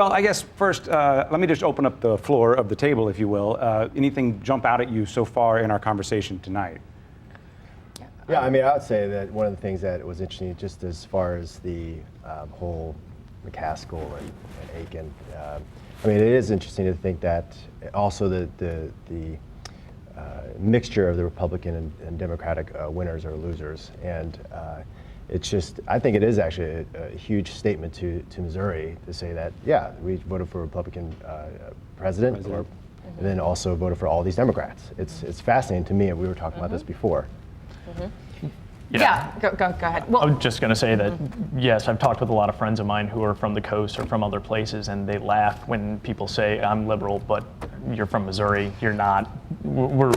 Well, I guess first, let me just open up the floor of the table, if you will. Anything jump out at you so far in our conversation tonight? Yeah, I mean, I would say that one of the things that was interesting, just as far as the whole McCaskill and Aiken, I mean, it is interesting to think that also the mixture of the Republican and Democratic winners or losers, and it's just, I think it is actually a huge statement to Missouri to say that, yeah, we voted for a Republican president. And then also voted for all these Democrats. It's fascinating to me, and we were talking about this before. Yeah, go ahead. Well, I'm just going to say that, yes, I've talked with a lot of friends of mine who are from the coast or from other places, and they laugh when people say, I'm liberal, but you're from Missouri, you're not. We're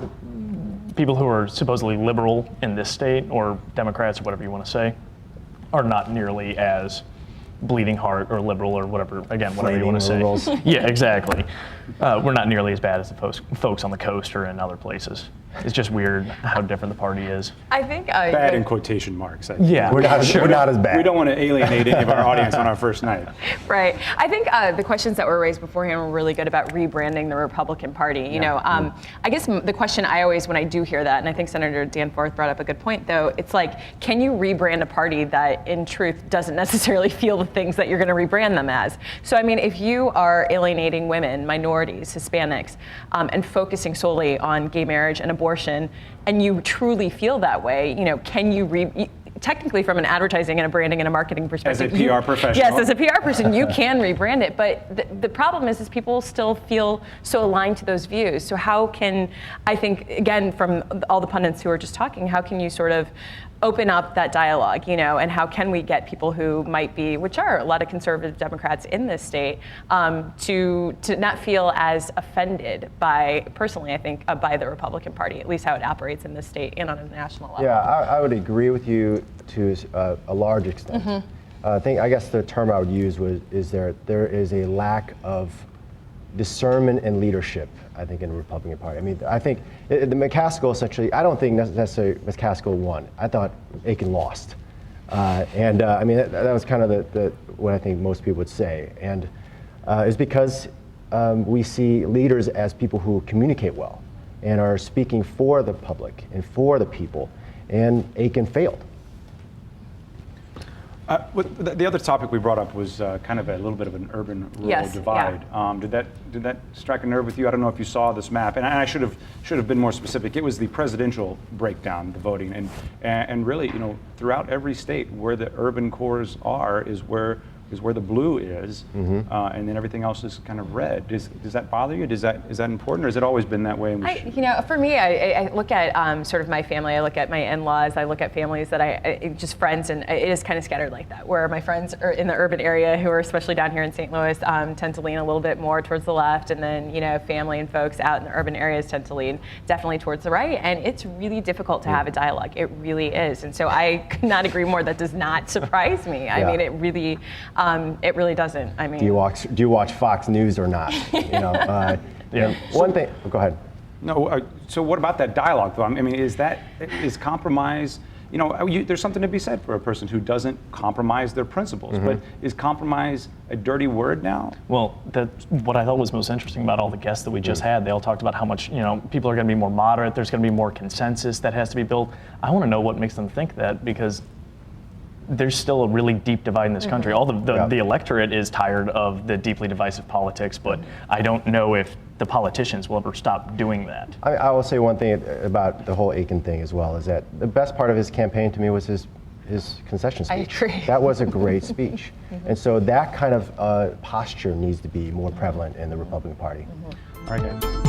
people who are supposedly liberal in this state, or Democrats, or whatever you want to say, are not nearly as bleeding heart or liberal or whatever, again, whatever you want to say. Liberals. Yeah, exactly. We're not nearly as bad as the folks on the coast or in other places. It's just weird how different the party is. I think Bad in quotation marks. Yeah, We're not as bad. We don't want to alienate any of our audience on our first night. Right. I think the questions that were raised beforehand were really good about rebranding the Republican Party. You know, I guess the question I always, when I do hear that, and I think Senator Danforth brought up a good point, though, it's like, can you rebrand a party that in truth doesn't necessarily feel the things that you're going to rebrand them as? So, I mean, if you are alienating women, minorities, Hispanics, and focusing solely on gay marriage and abortion, and you truly feel that way, you know, can you technically, from an advertising and a branding and a marketing perspective, as a PR professional, yes, as a PR person, you can rebrand it. But the problem is people still feel so aligned to those views. So how can, I think, again, from all the pundits who are just talking, how can you sort of open up that dialogue, you know, and how can we get people who might be, which are a lot of conservative Democrats in this state, to not feel as offended by, personally, I think, by the Republican Party, at least how it operates in this state and on a national level. Yeah, I would agree with you to a large extent. I guess the term I would use is there is a lack of discernment and leadership, I think, in the Republican Party. I mean, I think the McCaskill essentially, I don't think necessarily McCaskill won. I thought Aiken lost. I mean, that was kind of what I think most people would say. And it's because we see leaders as people who communicate well and are speaking for the public and for the people. And Aiken failed. The other topic we brought up was kind of a little bit of an urban-rural divide. Yeah. Did that strike a nerve with you? I don't know if you saw this map, and I should have been more specific. It was the presidential breakdown, the voting, and really, you know, throughout every state where the urban cores are is where the blue is, and then everything else is kind of red. Does that bother you? Is that important, or has it always been that way? You know, for me, I look at sort of my family. I look at my in-laws. I look at families that I just friends, and it is kind of scattered like that. Where my friends are in the urban area, who are especially down here in St. Louis, tend to lean a little bit more towards the left, and then, you know, family and folks out in the urban areas tend to lean definitely towards the right. And it's really difficult to have a dialogue. It really is. And so I could not agree more. That does not surprise me. I mean, it really doesn't. I mean, do you watch Fox News or not? You know, one thing. Go ahead. No. So what about that dialogue, though? I mean, is compromise? You know, there's something to be said for a person who doesn't compromise their principles. But is compromise a dirty word now? Well, what I thought was most interesting about all the guests that we just had, they all talked about how much, you know, people are going to be more moderate. There's going to be more consensus that has to be built. I want to know what makes them think that, because there's still a really deep divide in this country. All the electorate is tired of the deeply divisive politics, but I don't know if the politicians will ever stop doing that. I will say one thing about the whole Aiken thing as well, is that the best part of his campaign to me was his concession speech. I agree. That was a great speech. And so that kind of posture needs to be more prevalent in the Republican Party. All right, guys.